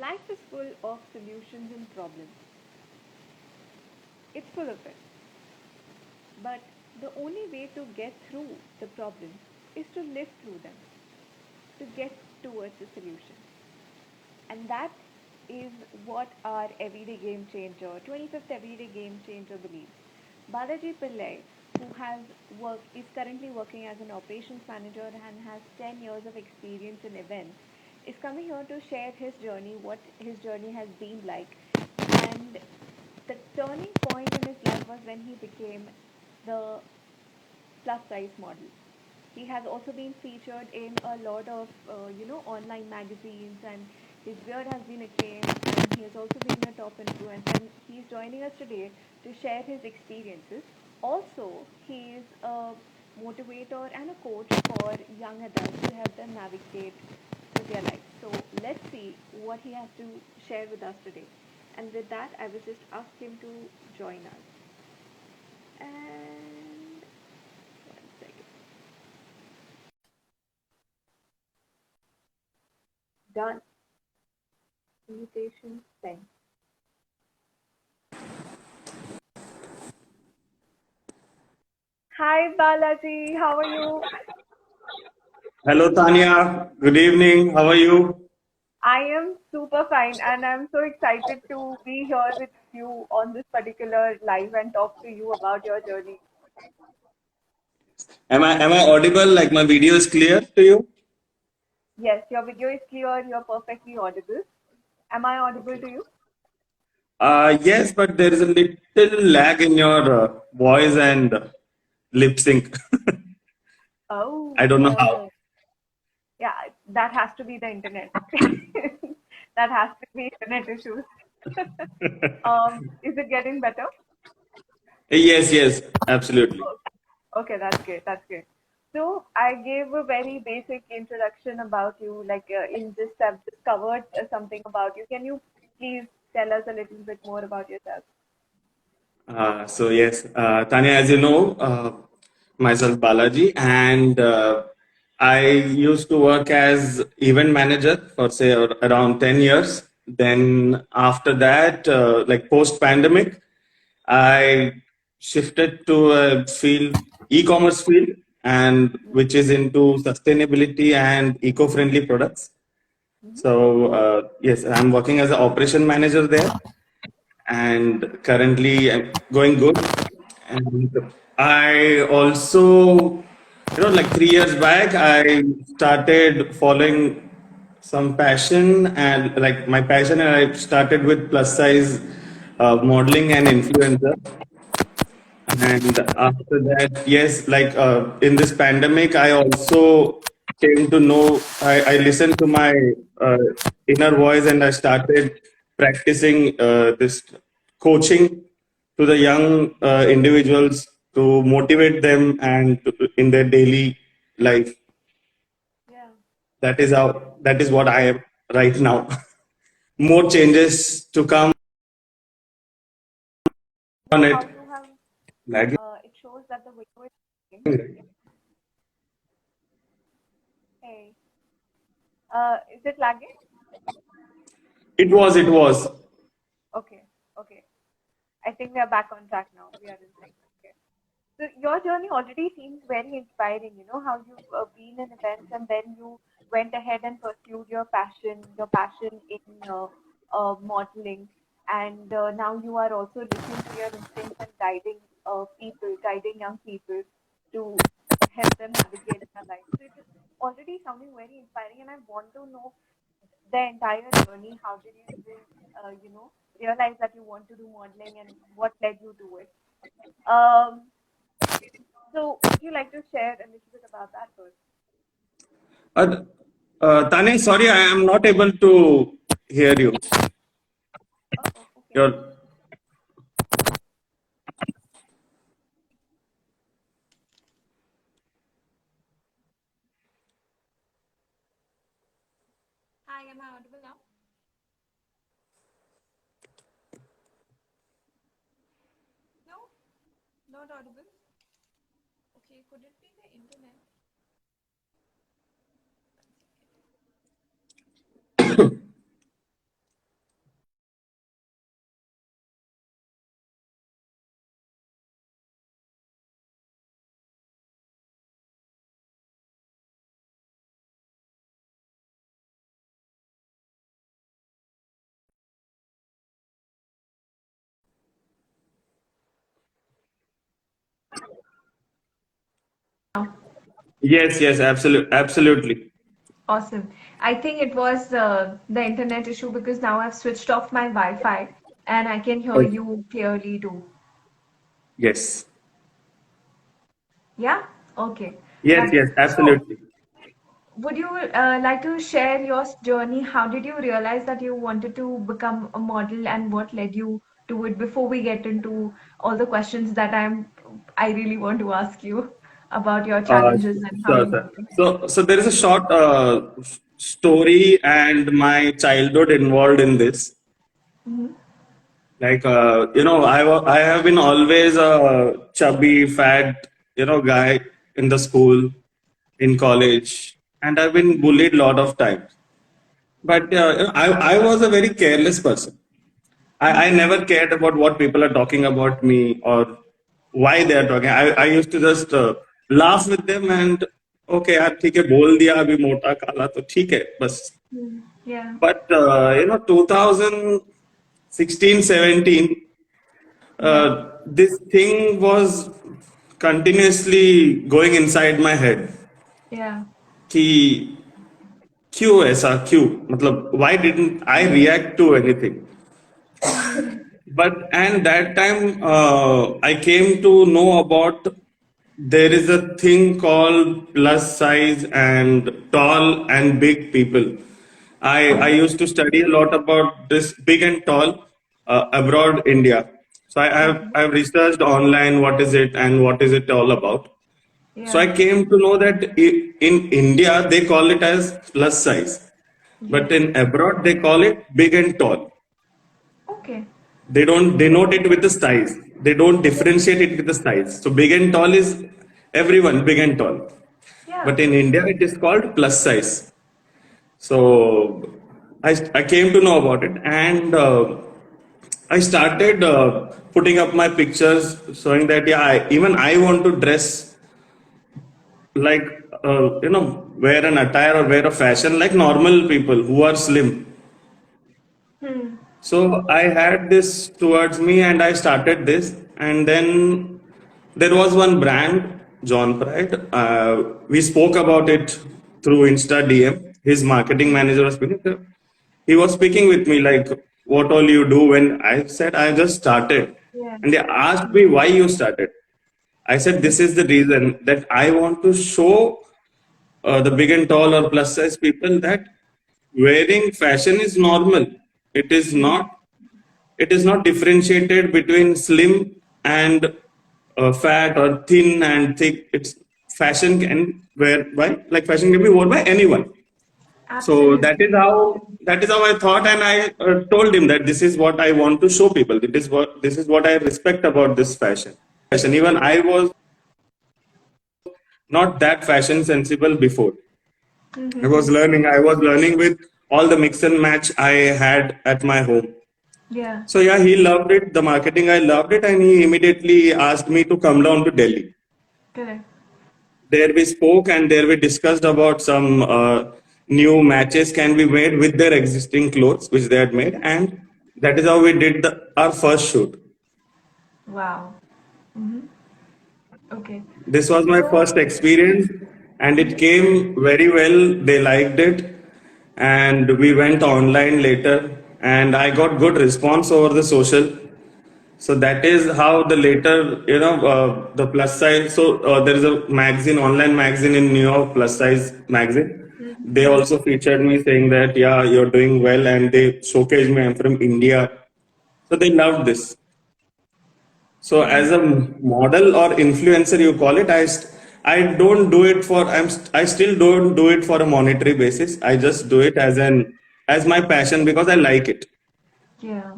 Life is full of solutions and problems. It's full of it. But the only way to get through the problems is to live through them, to get towards a solution. And that is what our everyday game changer, 25th everyday game changer believes. Balaji Pillai, who is currently working as an operations manager and has 10 years of experience in events, is coming here to share his journey, what his journey has been like. And the turning point in his life was when he became the plus size model. He has also been featured in a lot of online magazines, and his beard has been acclaimed, and he has also been a top influencer. And he's joining us today to share his experiences. Also, he is a motivator and a coach for young adults to help them navigate through their life. So let's see what he has to share with us today. And with that, I will just ask him to join us. And one second. Done. Invitation sent. Hi Balaji, how are you? Hello, Tanya. Good evening. How are you? I am super fine and I'm so excited to be here with you on this particular live and talk to you about your journey. Am I audible? Like my video is clear to you? Yes, your video is clear, you're perfectly audible. Am I audible to you? Yes, but there is a little lag in your voice and lip sync. I Oh, don't know how. yeah, that has to be the internet. That has to be internet issues. Is it getting better? Yes, yes, absolutely. Okay, that's great. That's great. So I gave a very basic introduction about you. Like in this, I've just covered something about you. Can you please tell us a little bit more about yourself? So yes, Tanya, as you know, myself Balaji, and I used to work as event manager for say around 10 years. Then after that, like post pandemic, I shifted to a field, e-commerce field, and which is into sustainability and eco-friendly products. Mm-hmm. So yes, I'm working as an operation manager there, and currently I'm going good. And I also, like 3 years back, I started following some passion and like my passion, and I started with plus size modeling and influencer. And after that, yes, like in this pandemic, I also came to know, I listened to my uh, inner voice and I started practicing this coaching to the young individuals to motivate them and in their daily life. Yeah. That is what I am right now. More changes to come on How it. you have, Lagging. it shows that the video is working. Hey, is it lagging? It was. Okay, okay. I think we are back on track now. We are in sync. Okay. So your journey already seems very inspiring. You know how you've been in events and then you went ahead and pursued your passion in modeling, and now you are also listening to your instincts and guiding young people to help them navigate their life. So it is already sounding very inspiring, and I want to know the entire journey. How did you even, realize that you want to do modeling, and what led you to it? Um, so would you like to share a little bit about that first? Uh, Tane, sorry, I am not able to hear you. Oh, okay. Your Hi, am I audible now? No, not audible. Okay, could it be the internet? Yes, yes, absolutely. Awesome. I think it was the internet issue because now I've switched off my Wi-Fi and I can hear Okay. you clearly too. Yes, Yeah? Okay. yes, Fine. yes, So, absolutely. would you like to share your journey? How did you realize that you wanted to become a model and what led you to it before we get into all the questions that I really want to ask you about your Uh, challenges and how sure, you sir. overcame it? So there is a short story and my childhood involved in this. Hmm. Like, I have been always a chubby, fat, guy in the school, in college, and I've been bullied a lot of times. But I was a very careless person. I Hmm. never cared about what people are talking about me or why they are talking. I used to just laugh with them and okay यार ठीक है बोल दिया अभी मोटा काला तो ठीक है बस. Hmm. Yeah. But 2016 17 Yeah. this thing was continuously going inside my head Yeah. कि क्यों ऐसा क्यों मतलब why didn't I react to anything. Hmm. But and that time I came to know about there is a thing called plus size and tall and big people. I used to study a lot about this big and tall abroad India. So Okay. I've researched online what is it and what is it all about. So I Yeah. came to know that in India they call it as plus size, but Yes. in abroad they call it big and tall. Okay. They don't denote it with the size. They don't differentiate it with the size. So big and tall is everyone, big and tall. Yeah. But in India, it is called plus size. So I came to know about it and I started putting up my pictures showing that, yeah, even I want to dress like, wear an attire or wear a fashion like normal people who are slim. Hmm. So I had this towards me and I started this. And then there was one brand, John Pride. We spoke about it through Insta DM. His marketing manager was speaking. He was speaking with me like, what all you do when I said I just started. Yeah. And they asked me why you started. I said, this is the reason that I want to show the big and tall or plus size people that wearing fashion is normal. It is Yeah. not it is not differentiated between slim and fat or thin and thick. It's fashion can wear by like fashion can be worn by anyone. So Absolutely. that is how I thought, and I told him that this is what I want to show people. This is what I respect about this fashion. Even I was not that fashion sensible before. Mm-hmm. I was learning with all the mix and match I had at my home. Yeah. So yeah, he loved it. The marketing, I loved it, and he immediately asked me to come down to Delhi. Correct. There we spoke, and there we discussed about some new matches can be made with their existing clothes which they had made, and that is how we did our first shoot. Wow. Mm-hmm. Okay. This was my So, first experience, and it mhm. came very well. They liked it, and we went online later, and I got good response over the social. So that is how the later, the plus size. So there is a magazine, online magazine in New York, plus size magazine. They Mm-hmm. also featured me saying that, yeah, you're doing well, and they showcased me. I'm from India, so they loved this. So Yeah. as a model or influencer, you call it, I don't do it for I still don't do it for a monetary basis. I just do it as my passion because I like it. Yeah.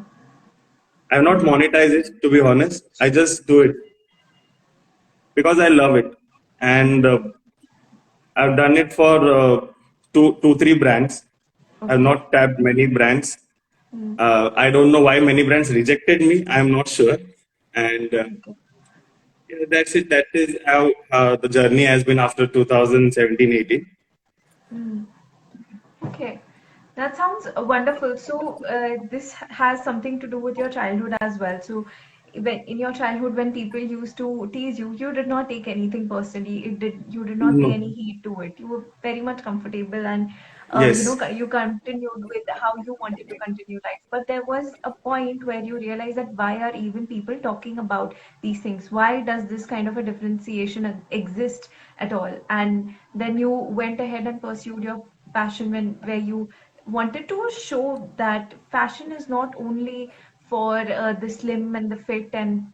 I've not Mm-hmm. monetized it to be honest. I just do it because I love it, and I've done it for two, three brands. I've Okay. not tapped many brands. Mm. I don't know why many brands rejected me. I'm not sure, and Okay. yeah, that's it. That is how the journey has been after 2017, 18. Mm. Okay. That sounds wonderful. So, this has something to do with your childhood as well. So, when in your childhood when people used to tease you, you did not take anything personally. You did not pay No. any heed to it. You were very much comfortable, and Yes. you continued with how you wanted to continue life. But there was a point where you realize that why are even people talking about these things? Why does this kind of a differentiation exist at all? And then you went ahead and pursued your passion where you wanted to show that fashion is not only for the slim and the fit and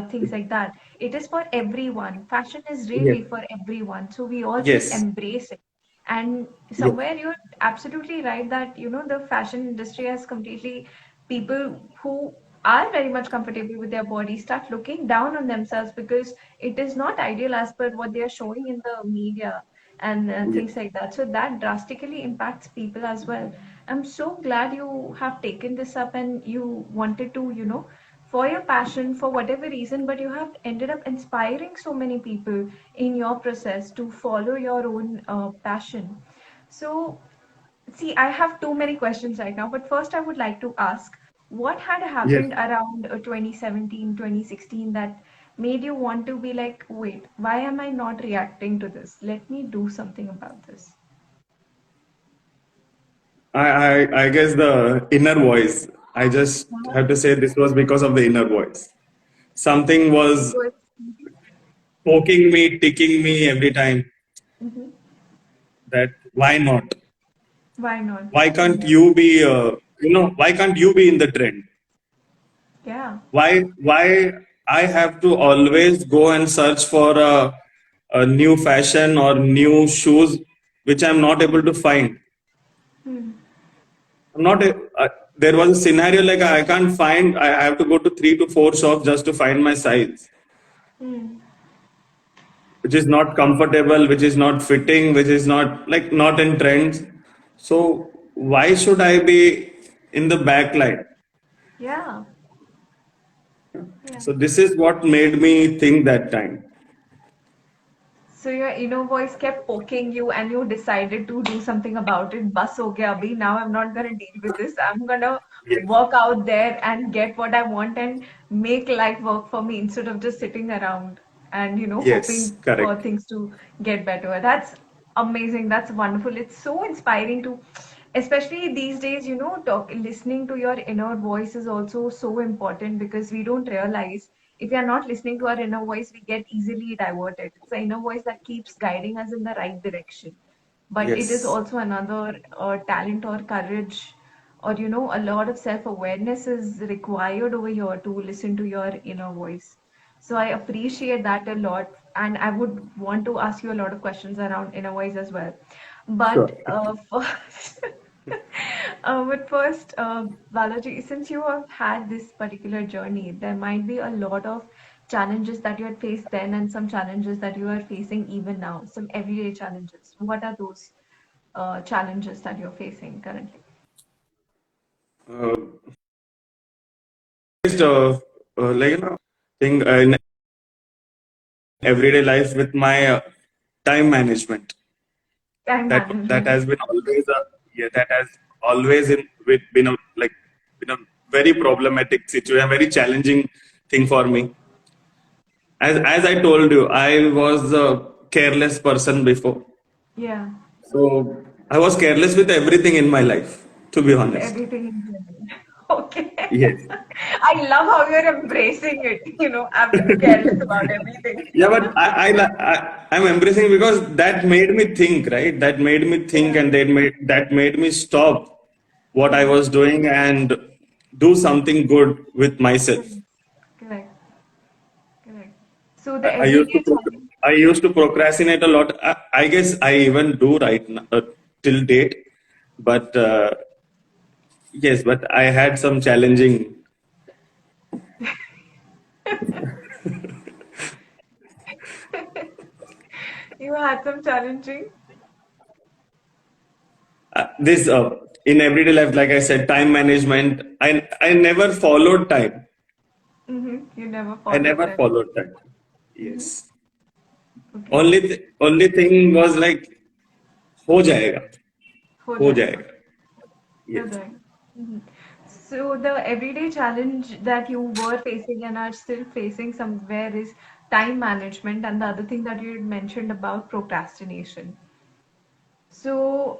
things like that. It is for everyone. Fashion is Yes. really for everyone. So we all should Yes. embrace it. And Yes. somewhere you're absolutely right that, the fashion industry has completely people who are very much comfortable with their body start looking down on themselves because it is not ideal as per what they are showing in the media and Yes. things like that. So that drastically impacts people as well. I'm so glad you have taken this up and you wanted to, for your passion, for whatever reason, but you have ended up inspiring so many people in your process to follow your own passion. So, see, I have too many questions right now, but first I would like to ask what had Yes. happened around 2017, 2016 that made you want to be like, wait, why am I not reacting to this? Let me do something about this. I guess the inner voice. I just Uh-huh. have to say this was because of the inner voice. Something was Good. poking me, ticking me every time Hmm. that why not? Why not? Why can't Yeah. you be, why can't you be in the trend? Yeah. Why I have to always go and search for a new fashion or new shoes, which I'm not able to find. Hmm. I'm not. There was a scenario like I can't find. I have to go to 3 to 4 shops just to find my size, Hmm. which is not comfortable, which is not fitting, which is not like not in trends. So why should I be in the backline? Yeah. Yeah. So this is what made me think that time. So your inner voice kept poking you and you decided to do something about it. Bus ho gaya abhi. Now I'm not gonna deal with this. I'm gonna Yes. work out there and get what I want and make life work for me instead of just sitting around and Yes. hoping for Correct. things to get better. That's amazing. That's wonderful. It's so inspiring to, especially these days, listening to your inner voice is also so important because we don't realize if we are not listening to our inner voice, we get easily diverted. It's the inner voice that keeps guiding us in the right direction. But it is Yes. also another talent or courage, or a lot of self-awareness is required over here to listen to your inner voice. So I appreciate that a lot, and I would want to ask you a lot of questions around inner voice as well. But Sure. first, Balaji, since you have had this particular journey, there might be a lot of challenges that you had faced then and some challenges that you are facing even now, some everyday challenges. What are those challenges that you're facing currently? Uh, just like thing in everyday life with my time management. Time That management. has been always a yeah, that has always been a like been a very problematic situation, a very challenging thing for me. As I told you, I was a careless person before. Yeah, So I was careless with everything in my life, to be with honest. everything in general. Okay. Yes. I love how you're embracing it. I'm careless about everything. Yeah, but I'm embracing because that made me think, right? That made me think, Yeah. and that made me stop what I Hmm. was doing and do something good with myself. Correct. Correct. Correct. So the I used to everyday challenge. I used to procrastinate a lot. I guess I even do right now, till date, but yes, but I had some challenging. You had some challenging. This in everyday life, like I said, time management. I never followed time. You never I followed never them. followed time. Hmm. Yes. Okay. Only thing was like हो जाएगा हो हो जाएगा. जाएगा. हो Yes. जाएगा. Mhm. So the everyday challenge that you were facing and are still facing somewhere is time management, and the other thing that you had mentioned about procrastination. So,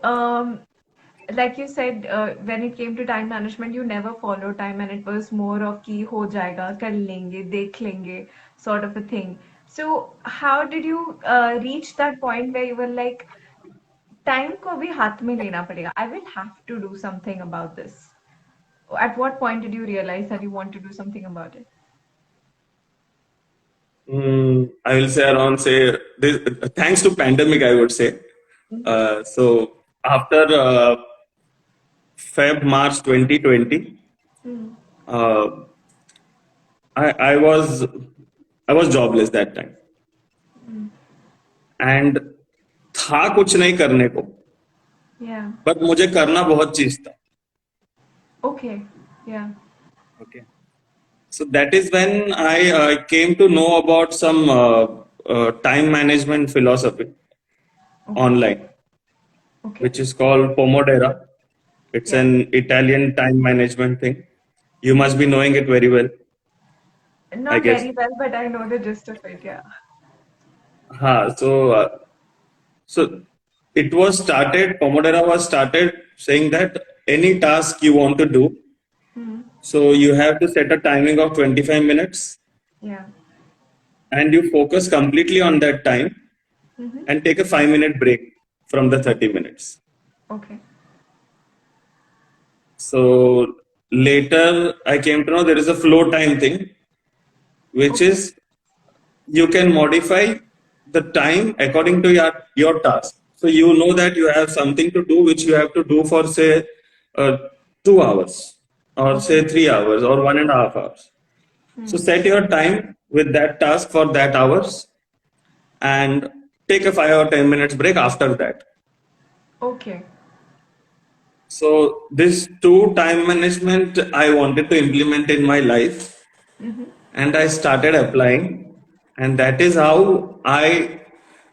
like you said, when it came to time management, you never followed time, and it was more of ki ho jayega, kar lenge, dekh lenge, sort of a thing. So, how did you reach that point where you were like, time ko bhi हाथ में लेना पड़ेगा. I will have to do something about this. At what point did you realize that you want to do something about it? I will say around say this, thanks to pandemic, I would say. Mm-hmm. So after Feb March 2020, Mm. uh, I, I was I was jobless that time, Mm. and था कुछ नहीं करने को, Yeah. but मुझे करना बहुत चीज था. Okay. Yeah. Okay. So that is when I came to know about some time management philosophy Okay. online, Okay. which is called Pomodoro. It's Yeah. an Italian time management thing. You must be knowing it very well, I Not guess. very well, but I know the gist of it. Yeah. So it was started, Pomodoro was started saying that any task you want to do, Hmm. so you have to set a timing of 25 minutes Yeah. and you focus completely on that time Mm-hmm. and take a 5-minute break from the 30 minutes. Okay. So later I came to know there is a flow time thing, which Okay. is you can modify the time according to your task. So you know that you have something to do which you have to do for say uh, 2 hours or Okay. say 3 hours or 1.5 hours. So Hmm. set your time with that task for that hours and take a 5 or 10 minutes break after that. Okay. So this two time management I wanted to implement in my life Mm-hmm. and I started applying, and that is how I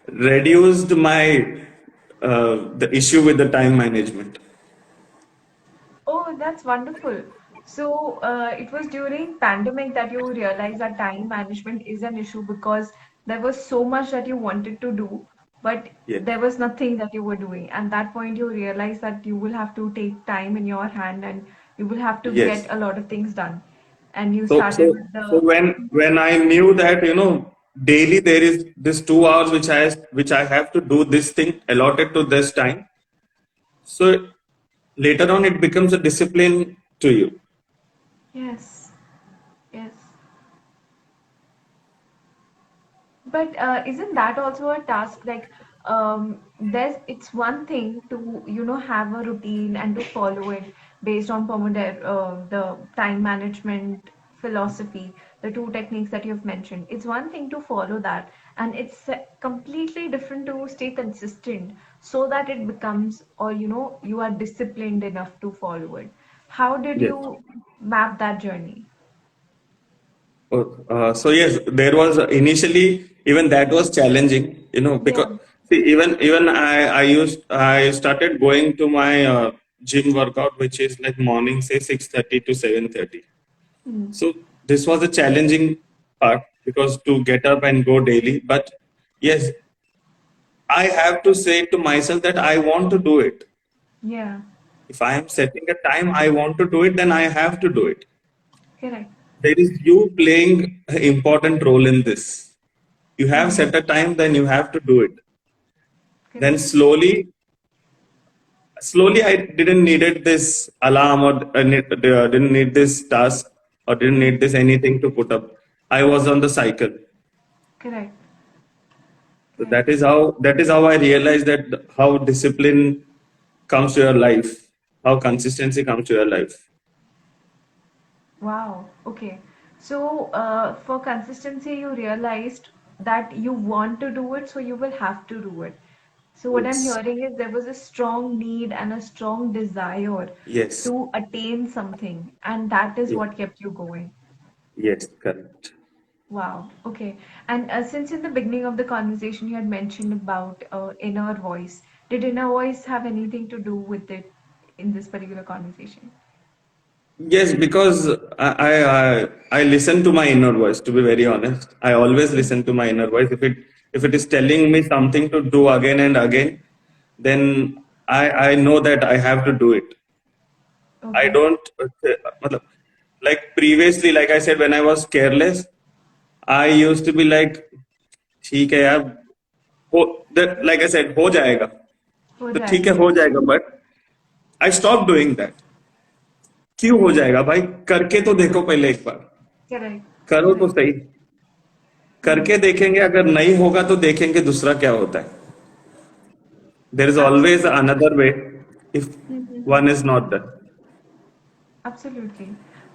reduced my the issue with the time management. Oh, that's wonderful. So, it was during pandemic that you realized that time management is an issue because there was so much that you wanted to do, but Yes, there was nothing that you were doing. And that point you realize that you will have to take time in your hand and you will have to get yes. a lot of things done. And you So started so with so the when I knew that daily there is this 2 hours which I have to do this thing allotted to this time. So later on it becomes a discipline to you. yes, yes. But isn't that also a task? Like, it's one thing to, have a routine and to follow it based on Pomodoro, the time management philosophy, the two techniques that you've mentioned. It's one thing to follow that, and it's completely different to stay consistent so that it becomes, or, you are disciplined enough to follow it. How did Yes. you map that journey? So yes, there was initially even that was challenging, Yeah. because see, even I started going to my gym workout, which is like morning, say 6:30 to 7:30. Hmm. So this was a challenging part because to get up and go daily. But yes, I have to say to myself that I want to do it. Yeah. If I am setting a time, I want to do it, then I have to do it. Correct. There is you playing an important role in this. You have Hmm. set a time, then you have to do it. Then Correct. slowly I didn't needed this alarm or didn't need this task or didn't Hmm. need this anything to put up. I was on the cycle. Correct. So Correct. that is how I realized that how discipline comes to your life, how consistency comes to your life. Wow. Okay. So, for consistency, you realized that you want to do it, so you will have to do it. So, what I'm Yes, hearing is there was a strong need and a strong desire yes, to attain something, and that is yes, what kept you going. yes, correct. Wow. Okay. And since in the beginning of the conversation you had mentioned about inner voice, did inner voice have anything to do with it in this particular conversation? Yes, because I listen to my inner voice. To be very honest, I always listen to my inner voice. If it is telling me something to do again and again, then I know that I have to do it. I Okay. don't matlab, like previously, like I said, when I was careless, I used to be like, ठीक है यार, that like I said, हो जाएगा, हो तो ठीक है जाएगा. हो जाएगा, but I stopped doing that. क्यों हो जाएगा भाई? करके तो देखो पहले एक बार, Correct. करो तो Correct. सही, करके देखेंगे, अगर नहीं होगा तो देखेंगे दूसरा क्या होता है. There is always Absolutely. another way if one is not done. Absolutely.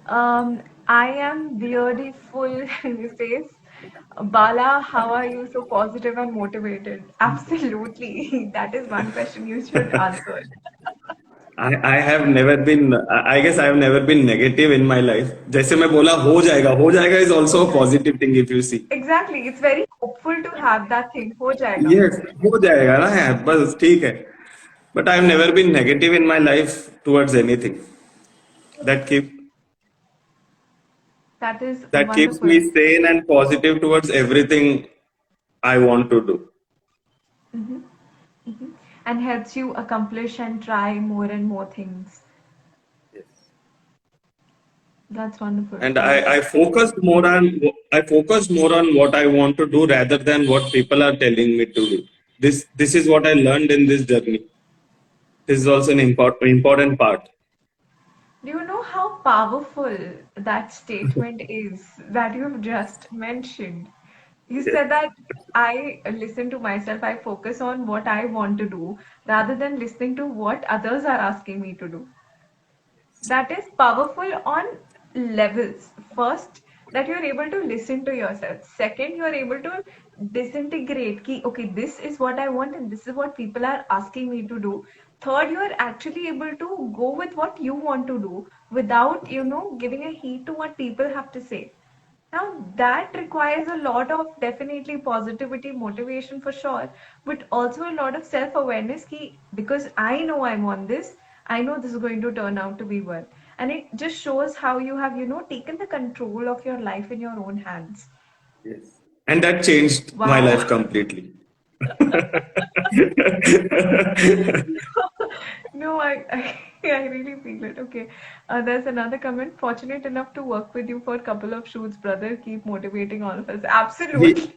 I am weirdly full says, Bala, how are you so positive and motivated? Absolutely. That is one question you should answer. I have never been, I guess I have never been negative in my life. जैसे मैं बोला हो जाएगा is हो also a जाएगा. positive thing if you see. Exactly. It's very hopeful to have that thing. हो जाएगा. Yes, हो जाएगा ना यार, बस ठीक है. But I've never been negative in my life towards anything. That keep That is that keeps wonderful. me sane and positive towards everything I want to do. Mhm. Mhm. And helps you accomplish and try more and more things. Yes. That's wonderful. And That's I focus more on what I want to do rather than what people are telling me to do. This is what I learned in this journey. This is also an important part. Do you know how powerful that statement is that you've just mentioned? You Yes. said that I listen to myself, I focus on what I want to do rather than listening to what others are asking me to do. That is powerful on levels. First, that you're able to listen to yourself. Second, you're able to disintegrate ki, okay, this is what I want and this is what people are asking me to do. Third, you're actually able to go with what you want to do without giving a heed to what people have to say. Now, that requires a lot of definitely positivity, motivation for sure, but also a lot of self awareness ki, because I know I'm on this, I know this is going to turn out to be well. And it just shows how you have, taken the control of your life in your own hands. Yes. And that changed my Wow. life completely. No, I really feel it. Okay. There's another comment. Fortunate enough to work with you for a couple of shoots, brother. Keep motivating all of us. He, Absolutely.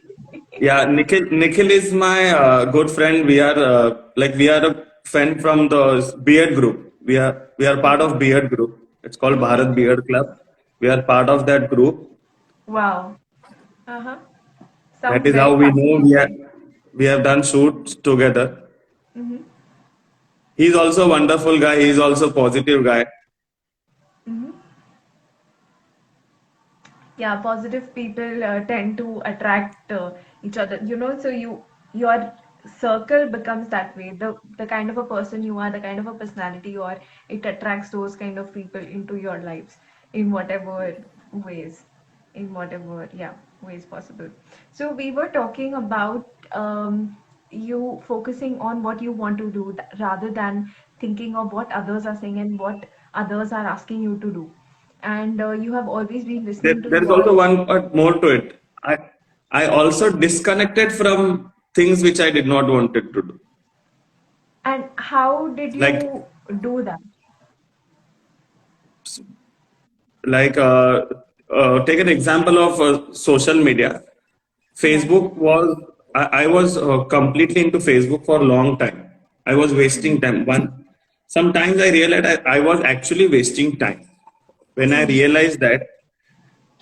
yeah, Nikhil is my good friend. We are a friend from the Beard group. We are part Okay. of Beard group. It's called Mm-hmm. Bharat Beard Club. We are part of that group. Wow. Uh-huh. That Sounds is very how we know fascinating. we have done shoots together. Mm-hmm. He's also a wonderful guy. He's also a positive guy. Mm-hmm. Yeah, positive people tend to attract each other. So your circle becomes that way. The kind of a person you are, the kind of a personality you are, it attracts those kind of people into your lives in whatever ways, in whatever ways possible. So we were talking about you focusing on what you want to do rather than thinking of what others are saying and what others are asking you to do, and you have always been listening to There is also your. one part more to it. I also disconnected from things which I did not wanted to do. And how did Like you do that? like take an example of social media. Yeah. Facebook was I was completely into Facebook for a long time. I was wasting time. Sometimes I realized I was actually wasting time. When I Hmm. realized that,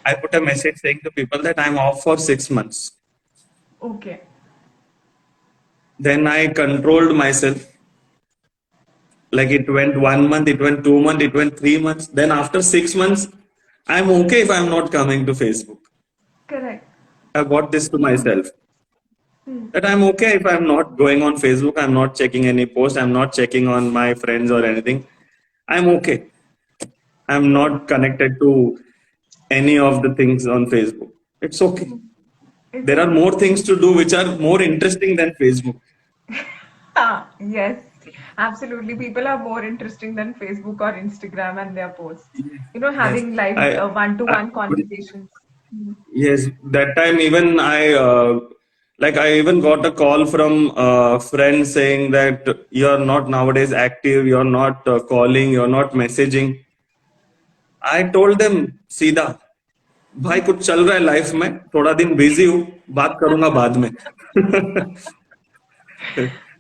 I put a message saying to people that I'm off for 6 months. Okay. Then I controlled myself. Like it went 1 month, it went 2 months, it went 3 months. Then after 6 months, I'm okay if I'm not coming to Facebook. Correct. I got this to myself. Hmm. That I'm okay if I'm not going on Facebook, I'm not checking any post, I'm not checking on my friends or anything. I'm okay. I'm Hmm. not connected to any of the things on Facebook. It's okay. Hmm. It's There are okay. more things to do which are more interesting than Facebook. Ah, yes. Absolutely. People are more interesting than Facebook or Instagram and their posts. Yes, Having live I one-to-one conversations. Mm. yes, that time even I even got a call from a friend saying that you're not nowadays active, you're not calling, you're not messaging. I told them सीधा भाई कुछ चल रहा है life में थोड़ा दिन busy हूँ बात करूंगा बाद में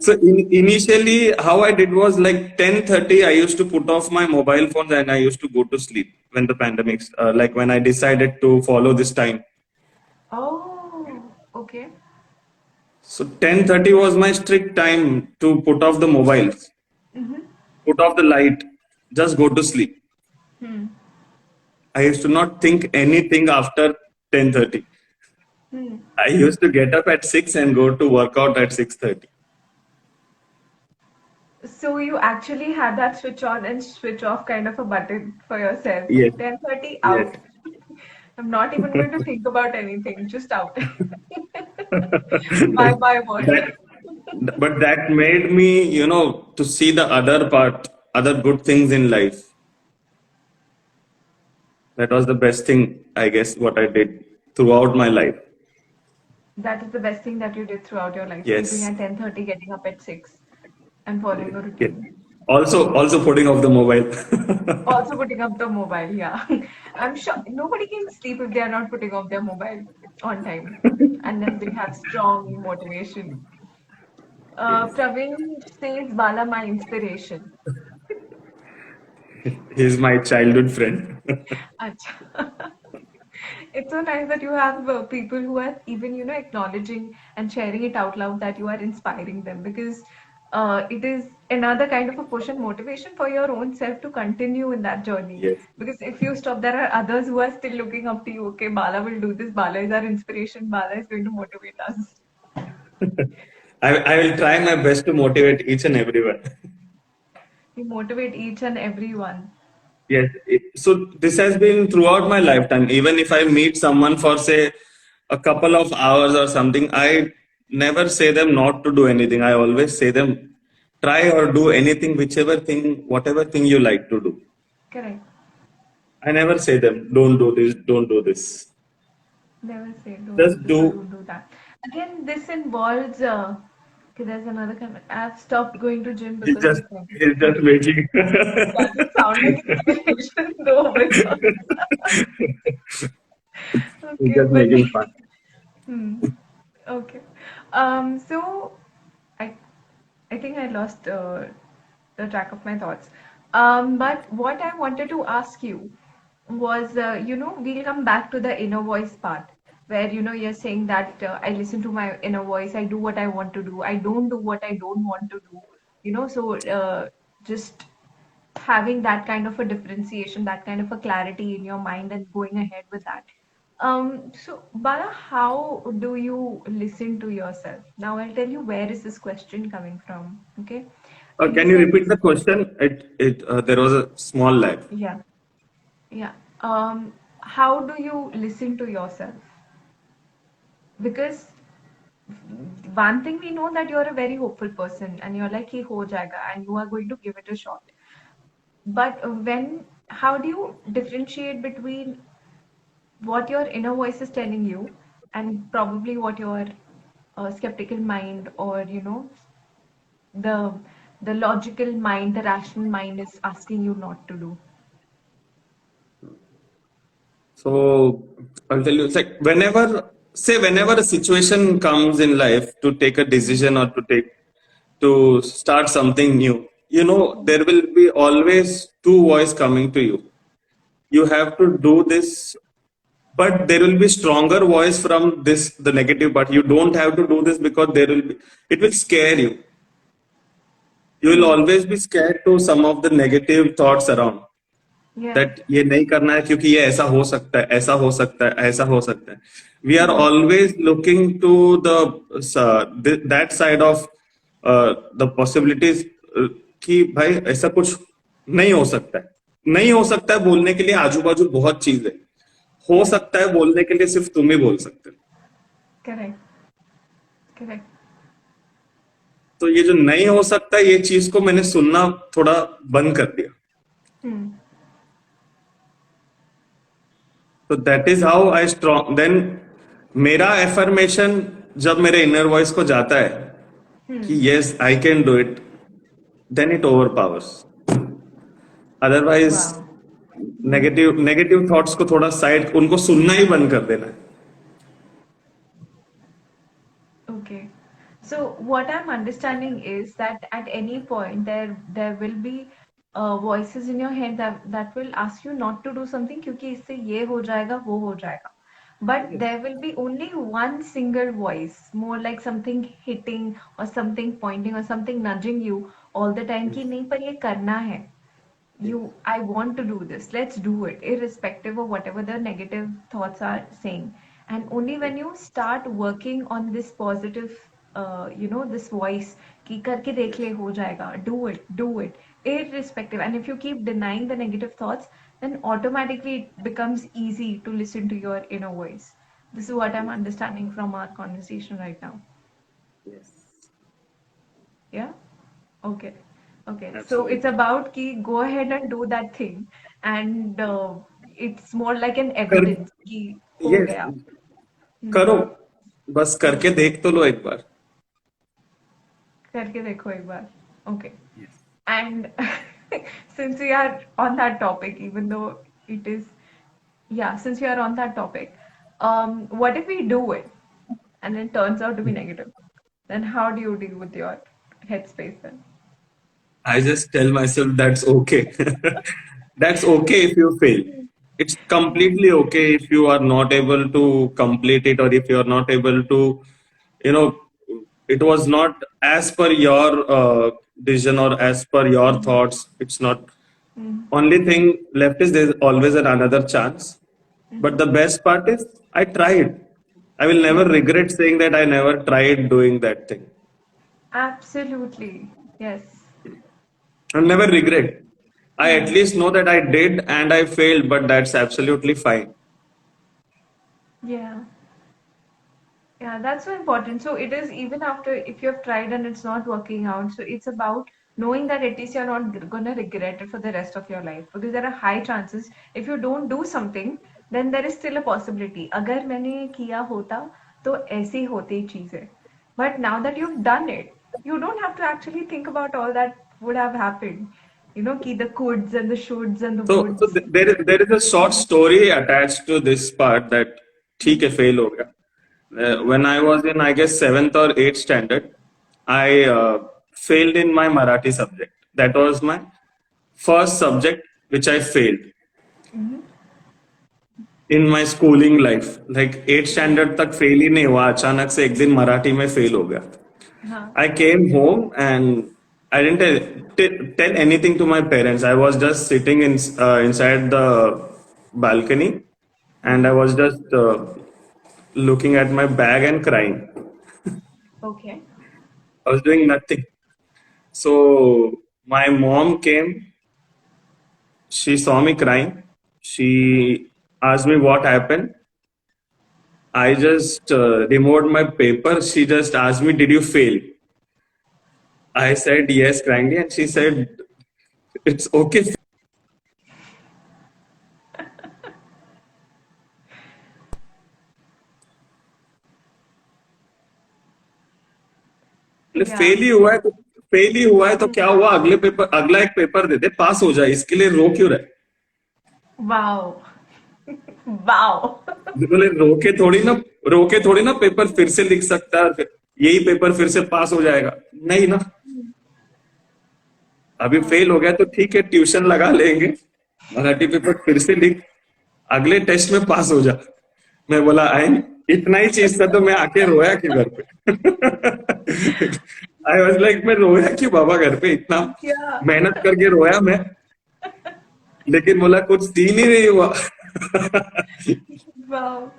so initially how I did was like 10:30 I used to put off my mobile phones and I used to go to sleep when the pandemic like when I decided to follow this time. Oh, okay. So 10:30 was my strict time to put off the mobiles, Mm-hmm. put off the light, just go to sleep. Hmm. I used to not think anything after 10:30. Hmm. I used to get up at 6 and go to workout at 6:30. So you actually had that switch on and switch off kind of a button for yourself. Yes, 10:30 yes. out. I'm not even going to think about anything, just out. Bye bye world. that, but that made me, to see the other part, other good things in life. That was the best thing, I guess, what I did throughout my life. That is the best thing that you did throughout your life. Sleeping Yes. at 10:30, getting up at 6, and following a Yes. routine. Also putting off the mobile. Also putting up the mobile, yeah. I'm sure nobody can sleep if they are not putting off their mobile on time. And then they have strong motivation. Yes. Praveen says Bala, my inspiration. He's my childhood friend. Acha. It's so nice that you have people who are even, acknowledging and sharing it out loud that you are inspiring them, because it is another kind of a push and motivation for your own self to continue in that journey. Yes. Because if you stop, there are others who are still looking up to you. Okay, Bala will do this. Bala is our inspiration. Bala is going to motivate us. I will try my best to motivate each and everyone. You motivate each and everyone. Yes. So this has been throughout my lifetime. Even if I meet someone for say a couple of hours or something, I never say them not to do anything. I always say them try or do anything, whatever thing you like to do. Correct. I never say them don't do this, don't do this. Never say don't do Just this or do. don't do that. Again, this involves. Okay, there's another comment. I've stopped going to gym He's because just of them. he's just making. Doesn't sound like inspiration though, because He's okay, just but making fun. hmm, okay. So I I think I lost the track of my thoughts. But what I wanted to ask you was, we'll come back to the inner voice part, where, you're saying that I listen to my inner voice, I do what I want to do, I don't do what I don't want to do, so just having that kind of a differentiation, that kind of a clarity in your mind and going ahead with that. So Bala, how do you listen to yourself? Now I'll tell you where is this question coming from. Okay. You Can you said, repeat the question? There was a small lag. yeah, yeah. How do you listen to yourself? Because one thing we know that you're a very hopeful person and you're like, "Hey, ho jayega," and you are going to give it a shot. But how do you differentiate between what your inner voice is telling you and probably what your skeptical mind, or the the logical mind, the rational mind is asking you not to do? So I'll tell you, it's like whenever a situation comes in life to take a decision or to start something new, there will be always two voice coming to you. You have to do this, but there will be stronger voice from this, the negative part. You don't have to do this because it will scare you. You will Hmm. always be scared to some of the negative thoughts around. Yeah. That ये नहीं करना है क्योंकि ये ऐसा हो सकता है ऐसा हो सकता है ऐसा हो सकता है we are Hmm. Always looking to the that side of the possibilities कि भाई ऐसा कुछ नहीं हो सकता है नहीं हो सकता है बोलने के लिए आजू बाजू बहुत चीज है हो सकता है बोलने के लिए सिर्फ तुम ही बोल सकते हो Correct. Correct. तो ये जो नहीं हो सकता, ये चीज को मैंने सुनना थोड़ा बंद कर दिया. तो that is how I strong then. मेरा एफर्मेशन जब मेरे इनर वॉइस को जाता है कि yes I can do it, then it over powers. Otherwise Wow. Negative negative thoughts को थोड़ा साइड, उनको सुनना ही बंद कर देना है. Okay. So what I'm understanding is that at any point there will be voices in your head that will ask you not to do something क्योंकि इससे ये हो जाएगा वो हो जाएगा. But there will be only one single voice, more like something hitting or something pointing or something nudging you all the time कि नहीं पर ये करना है. I want to do this, let's do it irrespective of whatever the negative thoughts are saying. And only when you start working on this positive this voice कि करके देख ले हो जाएगा, do it irrespective, and if you keep denying the negative thoughts, then automatically it becomes easy to listen to your inner voice. This is what I'm understanding from our conversation right now. Yeah. Okay. Okay. So it's Absolutely. about ki go ahead and do that thing, and it's more like an कर evidence कि हो yes, गया. करो, बस करके देख तो लो एक बार. करके देखो एक बार. Okay. And since we are on that topic, even though it is, yeah, since we are on that topic, what if we do it and it turns out to be negative? Then how do you deal with your headspace then? I just tell myself that's okay. That's okay if you fail. It's completely okay if you are not able to complete it, or if you are not able to, you know, it was not as per your vision or as per your thoughts. It's not. Only thing left is there's always another chance. But the best part is I tried. I will never regret saying that I never tried doing that thing. Absolutely. Yes. I'll never regret. I at Hmm. least know that I did and I failed, but that's absolutely fine. Yeah. Yeah, that's so important. So it is even after if you have tried and it's not working out. So it's about knowing that at least you're not gonna regret it for the rest of your life because there are high chances if you don't do something, then there is still a possibility. अगर मैंने किया होता तो ऐसी होती चीजें. But now that you've done it, you don't have to actually think about all that would have happened. You know, ki the coulds and the shoulds and the So woulds. there is a short story attached to this part that ठीक है fail हो गया. When I was in, I guess, 7th or 8th standard, I failed in my Marathi subject. That was my first subject which I failed in my schooling life. Like 8th standard तक fail ही नहीं हुआ, अचानक से एक दिन मराठी में fail हो गया. हाँ. I came home and I didn't tell anything to my parents. I was just sitting inside the balcony, and I was just looking at my bag and crying. Okay. I was doing nothing. So my mom came. She saw me crying. She asked me what happened. I just removed my paper. She just asked me, "Did you fail?" I said yes, cryingly, and she said, "It's okay." Yeah. Fail ही हुआ है तो क्या हुआ, अगला एक paper दे दे, पास हो जाए, इसके लिए रो क्यों रहे. Wow. Wow. बोले रोके थोड़ी ना पेपर फिर से लिख सकता है, यही पेपर फिर से पास हो जाएगा, नहीं ना. अभी फेल हो गया तो ठीक है, ट्यूशन लगा लेंगे, मराठी पेपर फिर से लिख, अगले टेस्ट में पास हो जा. मैं बोला आई, इतना ही चीज था तो मैं आके रोया क्यों घर पे. आई वाज लाइक, मैं रोया क्यों बाबा घर पे, इतना Yeah. मेहनत करके रोया मैं, लेकिन बोला कुछ सीन ही नहीं हुआ. Wow.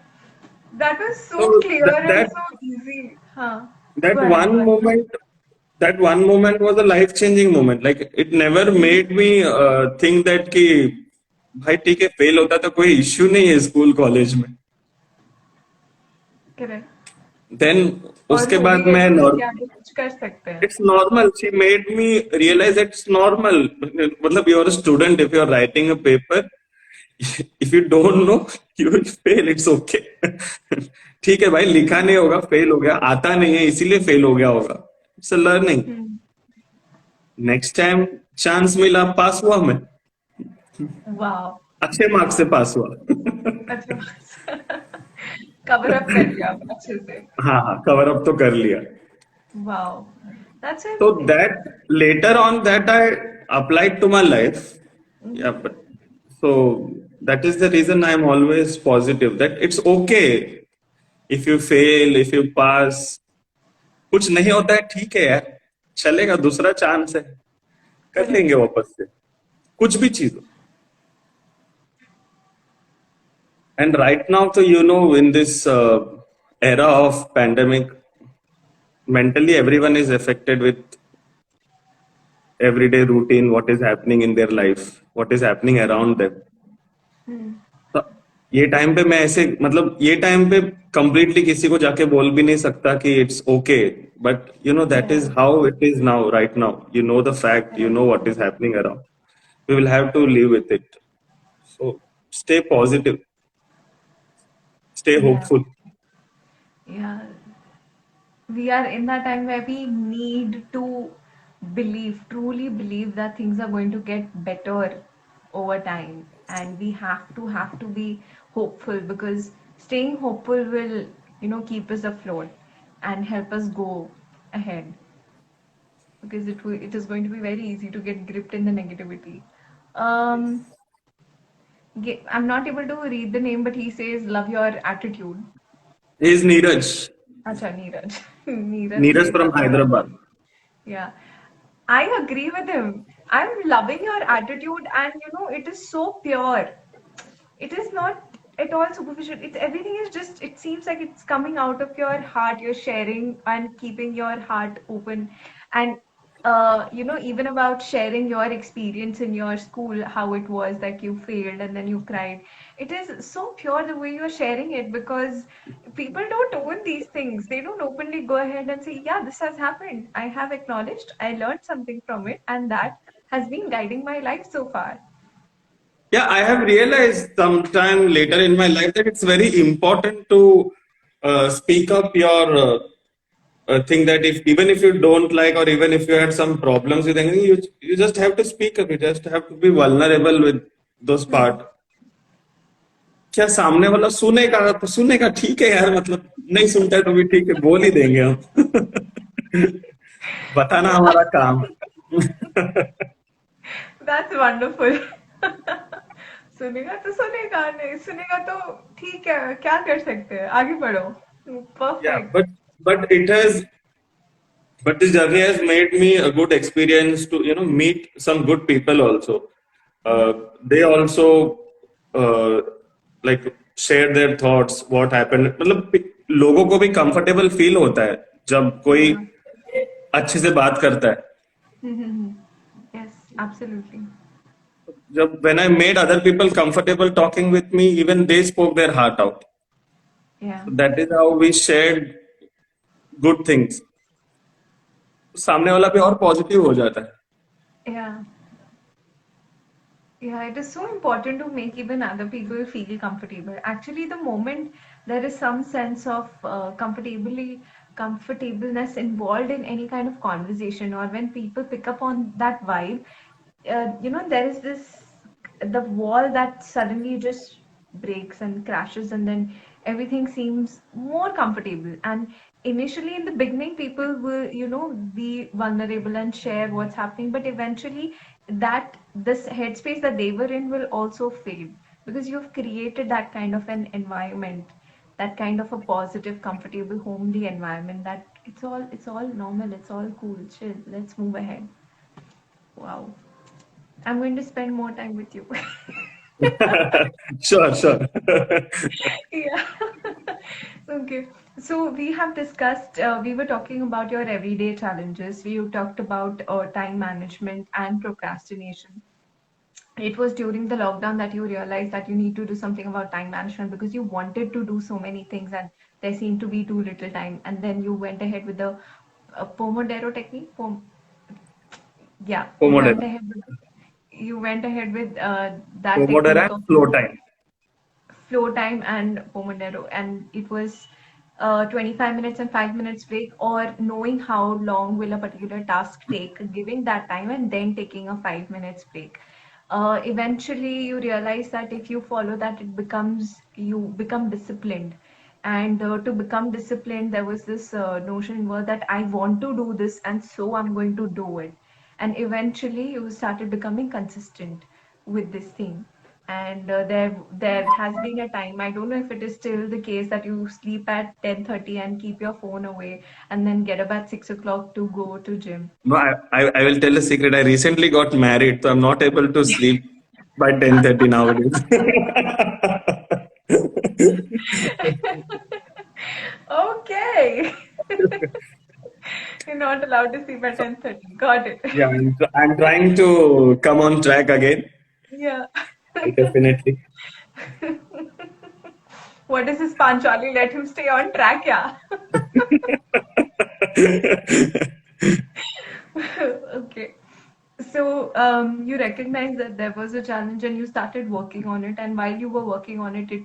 That was So so clear that, and that so easy. Huh. that Go ahead, go one ahead. moment that one moment was a life changing moment. Like it never made me think that कि भाई ठीक है fail होता तो कोई issue नहीं है school college में. Correct. देन और उसके हो भी बाद गई मैं तो फिर नॉर्मल, आगे कुछ कर सकते हैं। It's normal, she made me realise it's normal. मतलब you are a student, if you are writing a paper, if you don't know, you will fail, it's okay. ठीक है भाई, लिखा नहीं होगा, फेल हो गया, आता नहीं है इसीलिए फेल हो गया होगा, it's a learning. Hmm. Next time chance मिला, पास हुआ मैं, वाह। अच्छे मार्क्स से पास हुआ. अच्छा। कवर अप कर लिया आपने अच्छे से। हाँ हाँ, कवर अप तो कर लिया. वाह, that's So that later on that I applied to my life. Yeah, but so that is the reason I'm always positive that it's okay if you fail, if you pass. कुछ नहीं होता है, ठीक है यार, चलेगा, दूसरा चांस है, कर लेंगे करेक्ट। वापस से, कुछ भी चीज हो. And right now, so in this era of pandemic, mentally everyone is affected with everyday routine, what is happening in their life, what is happening around them. हम्म। तो ये टाइम पे मैं ऐसे, मतलब ये टाइम पे कंप्लीटली किसी को जाके बोल भी नहीं सकता कि it's okay, but that yeah. Is how it is now, right now, the fact, correct. What is happening around. We will have to live with it. So stay positive, stay yeah. Hopeful. Yeah, we are in that time where we need to believe, truly believe that things are going to get better over time, and we have to be hopeful, because staying hopeful will, keep us afloat and help us go ahead, because it is going to be very easy to get gripped in the negativity. Um, I'm not able to read the name, but he says, "Love your attitude." He is Neeraj. Acha, Neeraj. Neeraj Neeraj says, from "Love your Hyderabad. attitude." Yeah, I agree with him. I'm loving your attitude, and it is so pure. It is not at all superficial. It's everything is just, it seems like it's coming out of your heart. You're sharing and keeping your heart open. And even about sharing your experience in your school, how it was that you failed and then you cried. It is so pure the way you're sharing it, because people don't own these things. They don't openly go ahead and say, yeah, this has happened. I have acknowledged, I learned something from it, and that has been guiding my life so far. Yeah, I have realized sometime later in my life that it's very important to speak up your thing, that if even if you don't like, or even if you had some problems with anything, you just have to speak up. You just have to be vulnerable with those Hmm. part. क्या सामने वाला सुनेगा तो सुनेगा, ठीक है यार, मतलब नहीं सुनता है तो भी ठीक है, बोल ही देंगे हम. बताना Yeah. हमारा काम. That's wonderful. सुनेगा तो सुनेगा, नहीं सुनेगा तो ठीक है, क्या कर सकते हैं, आगे बढ़ो. Yeah, Perfect. but it has, but this journey has made me a good experience to meet some good people also. Yeah. They also uh, like share their thoughts, what happened. मतलब लोगों को भी कंफर्टेबल फील होता है जब कोई Yeah. अच्छे से बात करता है. Mm-hmm. Yes, absolutely. जब when I made other people comfortable talking with me, even they spoke their heart out. Yeah. So that is how we shared good things. सामने वाला भी और पॉजिटिव हो जाता है. Yeah. Yeah, it is so important to make even other people feel comfortable. Actually, the moment there is some sense of comfortableness involved in any kind of conversation, or when people pick up on that vibe, there is the wall that suddenly just breaks and crashes, and then everything seems more comfortable. And initially, in the beginning, people will, be vulnerable and share what's happening, but eventually, that this headspace that they were in will also fade, because you've created that kind of an environment, that kind of a positive, comfortable, homely environment, that it's all normal, it's all cool, chill, let's move ahead. Wow. I'm going to spend more time with you. Sure, sure. Yeah. Okay. So we have discussed, we were talking about your everyday challenges. We talked about time management and procrastination. it was during the lockdown that you realized that you need to do something about time management because you wanted to do so many things and there seemed to be too little time. And then you went ahead with the Pomodoro technique. Yeah, Pomodoro. you went ahead with that Pomodoro technique and of flow time. flow time and Pomodoro, and it was 25 minutes and 5 minutes break, or knowing how long will a particular task take, giving that time and then taking a 5 minutes break. Eventually, you realize that if you follow that, you become disciplined. And to become disciplined, there was this notion involved that I want to do this, and so I'm going to do it. And eventually, you started becoming consistent with this thing. And there has been a time, I don't know if it is still the case, that you sleep at 10:30 and keep your phone away and then get up at 6 o'clock to go to gym. No, I will tell a secret. I recently got married, so I'm not able to sleep by 10:30 nowadays. Okay. You're not allowed to sleep at 10:30. Got it. Yeah, I'm trying to come on track again. Yeah. Definitely. What is this Panchali? Let him stay on track, yeah. Okay. So you recognize that there was a challenge and you started working on it. And while you were working on it, it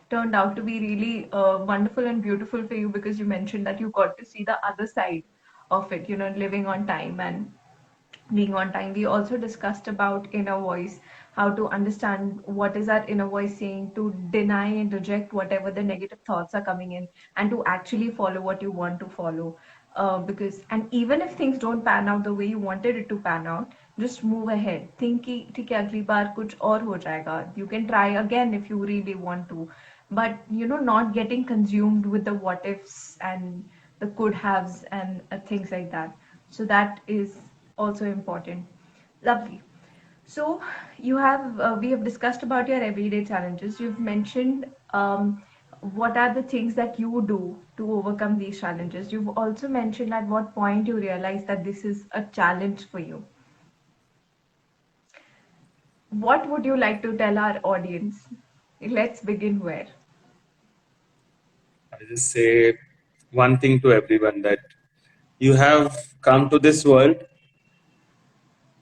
turned out to be really wonderful and beautiful for you because you mentioned that you got to see the other side of it, living on time and being on time. We also discussed about inner voice, how to understand what is our inner voice saying, to deny and reject whatever the negative thoughts are coming in, and to actually follow what you want to follow. And even if things don't pan out the way you wanted it to pan out, just move ahead. Think कि ठीक है अगली बार कुछ और हो जाएगा. You can try again if you really want to, but not getting consumed with the what ifs and the could haves and things like that. So that is also important. Lovely. So we have discussed about your everyday challenges. You've mentioned what are the things that you do to overcome these challenges. You've also mentioned at what point you realize that this is a challenge for you. What would you like to tell our audience? Let's begin where? I just say one thing to everyone, that you have come to this world,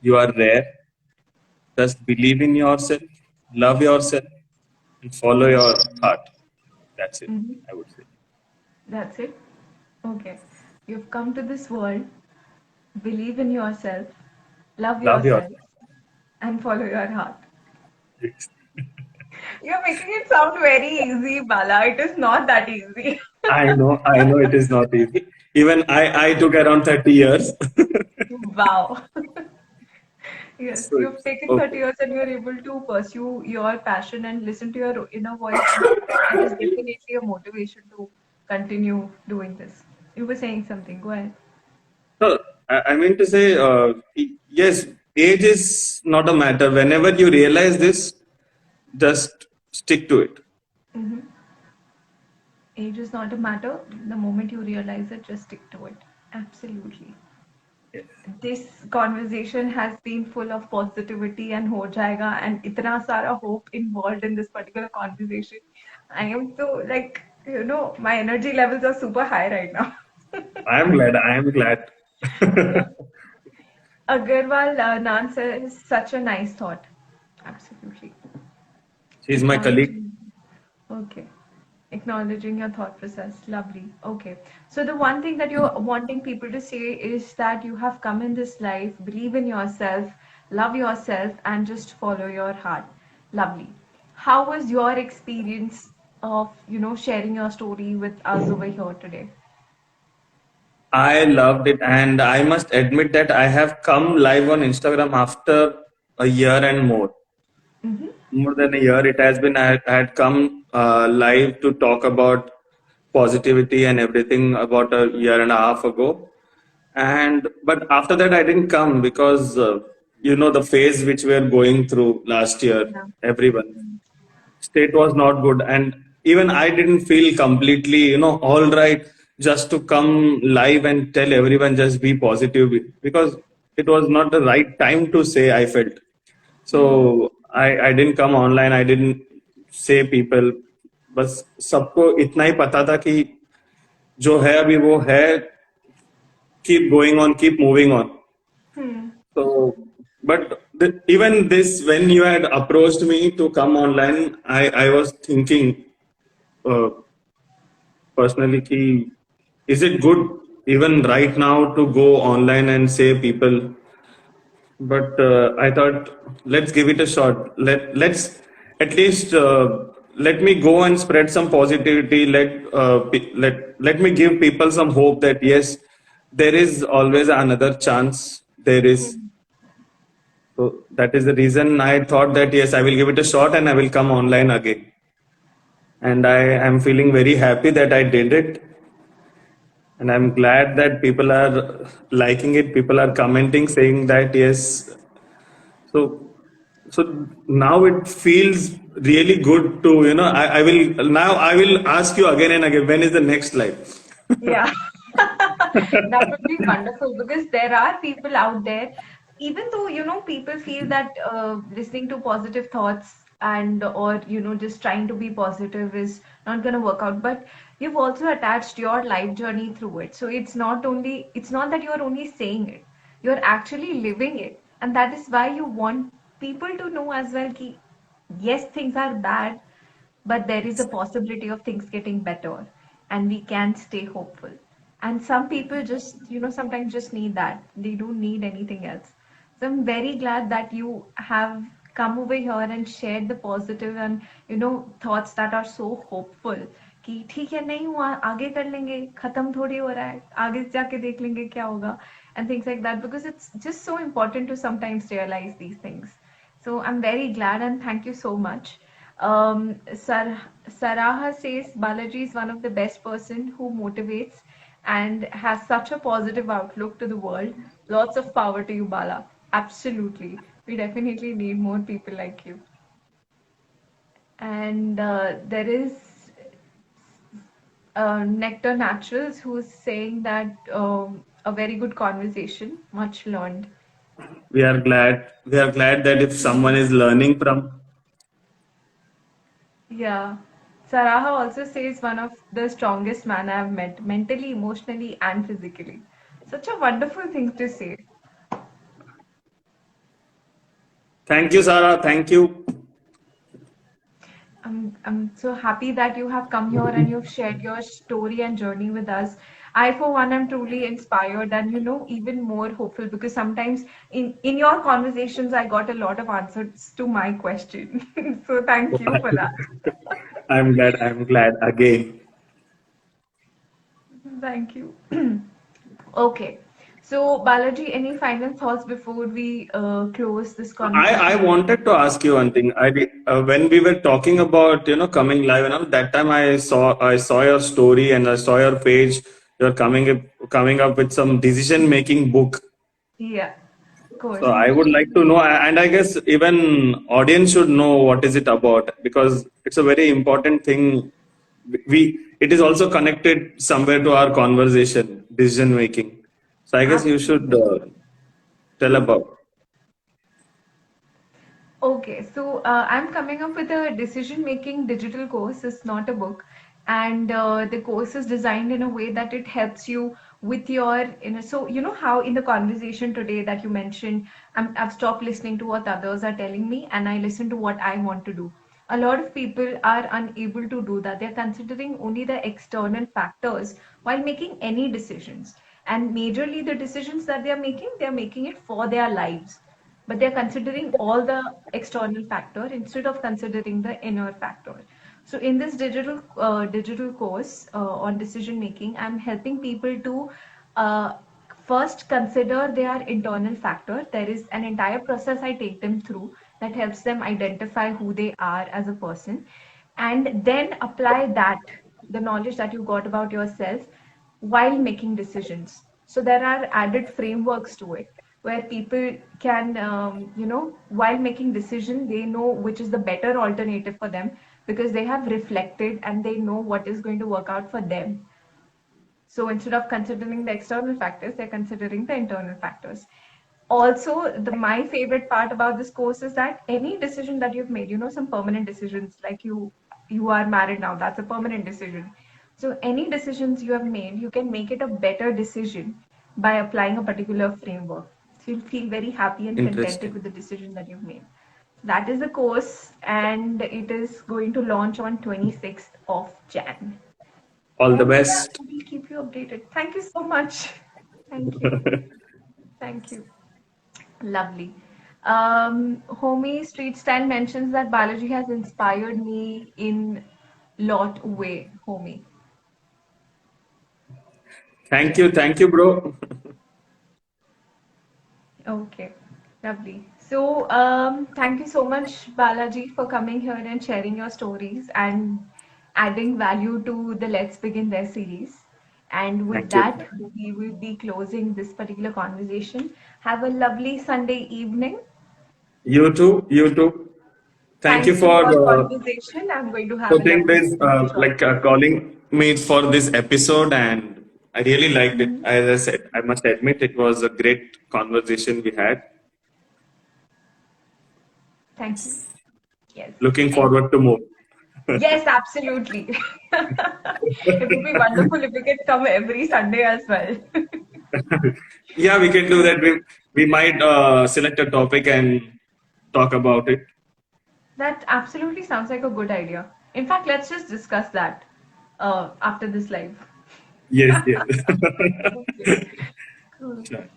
you are rare. Just believe in yourself, love yourself, and follow your heart. That's it, Mhm. I would say. That's it. Okay. You've come to this world, believe in yourself, love Love yourself, yourself. and follow your heart. Yes. You're making it sound very easy, Bala. It is not that easy. I know it is not easy. Even I took around 30 years. Wow. Yes, So you've it's taken 30 okay. years and you're able to pursue your passion and listen to your inner voice, and that is definitely a motivation to continue doing this. You were saying something. Go ahead. So I mean to say, yes, age is not a matter. Whenever you realize this, just stick to it. Hmm. Age is not a matter. The moment you realize it, just stick to it. Absolutely. Yes. This conversation has been full of positivity and ho jayega and itna sara hope involved in this particular conversation. I am so like, my energy levels are super high right now. I am glad. I am glad. Yeah. Agarwal Nan sir is such a nice thought. Absolutely. She's my colleague. Acknowledging. Okay. Acknowledging your thought process. Lovely. Okay. So the one thing that you're wanting people to say is that you have come in this life, believe in yourself, love yourself, and just follow your heart. Lovely. How was your experience of, sharing your story with us over here today? I loved it, and I must admit that I have come live on Instagram after a year and more. Mm-hmm. More than a year, it has been. I had come live to talk about positivity and everything about a year and a half ago. And but after that, I didn't come because the phase which we are going through last year, Yeah. everyone, state was not good, and even I didn't feel completely all right just to come live and tell everyone just be positive, because it was not the right time to say, I felt. So Mm-hmm. I didn't come online, I didn't say people. बस सबको इतना ही पता था कि जो है अभी वो है, keep going on, keep moving on. Hmm. So, but even this, when you had approached me to come online, I was thinking uh, personally, ki, is it good even right now to go online and say people? But I thought, let's give it a shot. Let's at least let me go and spread some positivity. Let me give people some hope that yes, there is always another chance. There is. Hmm. So that is the reason I thought that yes, I will give it a shot and I will come online again. And I am feeling very happy that I did it. And I'm glad that people are liking it. People are commenting saying that yes. So now it feels really good to, I will ask you again and again, when is the next live? Yeah, that would be wonderful because there are people out there, even though, people feel that listening to positive thoughts and or, just trying to be positive is not going to work out, but you've also attached your life journey through it. So it's not that you're only saying it, you're actually living it. And that is why you want people to know as well, ki, yes, things are bad, but there is a possibility of things getting better and we can stay hopeful. And some people just, sometimes just need that. They don't need anything else. So I'm very glad that you have come over here and shared the positive and, thoughts that are so hopeful. कि ठीक है, नहीं हुआ, आगे कर लेंगे, खत्म थोड़ी हो रहा है, आगे जाके देख लेंगे क्या होगा, and things like that, because it's just so important to sometimes realize these things. So I'm very glad and thank you so much. Saraha says Balaji is one of the best person who motivates and has such a positive outlook to the world. Lots of power to you, Bala. Absolutely. We definitely need more people like you. And there is Nectar Naturals who's saying that a very good conversation, much learned. We are glad that if someone is learning from. Yeah. Saraha also says one of the strongest man I've met, mentally, emotionally, and physically. Such a wonderful thing to say. Thank you, Sarah. Thank you. I'm so happy that you have come here and you've shared your story and journey with us. I, for one, am truly inspired and, even more hopeful because sometimes in your conversations, I got a lot of answers to my question. So thank you for that. I'm glad again. Thank you. Okay. So, Balaji, any final thoughts before we close this I conversation? wanted to ask you one thing. When we were talking about coming live and all, that time I saw your story and I saw your page. You're coming up with some decision making book. Yeah, of So course. I would like to know, and I guess even audience should know what is it about because it's a very important thing. It is also connected somewhere to our conversation, decision making. So I guess you should Absolutely. tell about. Okay, so I'm coming up with a decision-making digital course. It's not a book, and the course is designed in a way that it helps you with So you know how in the conversation today that you mentioned, I've stopped listening to what others are telling me, and I listen to what I want to do. A lot of people are unable to do that. They're considering only the external factors while making any decisions, and majorly the decisions that they're making it for their lives, but they're considering all the external factor instead of considering the inner factor. So in this digital course on decision making, I'm helping people to uh, first consider their internal factor. There is an entire process I take them through that helps them identify who they are as a person, and then apply that, the knowledge that you got about yourself, while making decisions. So there are added frameworks to it where people can, while making decision, they know which is the better alternative for them because they have reflected and they know what is going to work out for them. So instead of considering the external factors, they're considering the internal factors. also my favorite part about this course is that any decision that you've made, some permanent decisions, like you are married now, that's a permanent decision. So any decisions you have made, you can make it a better decision by applying a particular framework. So you'll feel very happy and contented Interesting. with the decision that you've made. That is the course, and it is going to launch on 26th of Jan. All the And yeah, best. we'll keep you updated. Thank you so much. Thank you. Thank you. Lovely. Homie Street Style mentions that Balaji has inspired me in lot way, homie. Yes. Thank you, bro. Okay. Lovely. So, thank you so much, Balaji, for coming here and sharing your stories and adding value to the Let's Begin There series. And with Thank you. that, we will be closing this particular conversation. Have a lovely Sunday evening. You too. You too. Thank you Thank you for for conversation. I'm going to have a putting lovely this, evening. Sure. calling me for this episode, and I really liked it. Mhm. As I said, I must admit it was a great conversation we had. Thank you. Yes. Looking And forward to more. yes, absolutely. It would be wonderful if we could come every Sunday as well. Yeah, we can do that. We might select a topic and talk about it. That absolutely sounds like a good idea. In fact, let's just discuss that after this live. Yes, yes. Okay. Cool. Sure.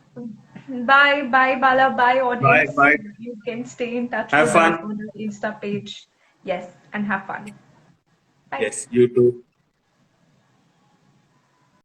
Bye, bye, Bala, bye, Bye, audience. bye. You can stay in touch Have with us fun. on the Insta page. Yes, and have fun. Bye. Yes, you too.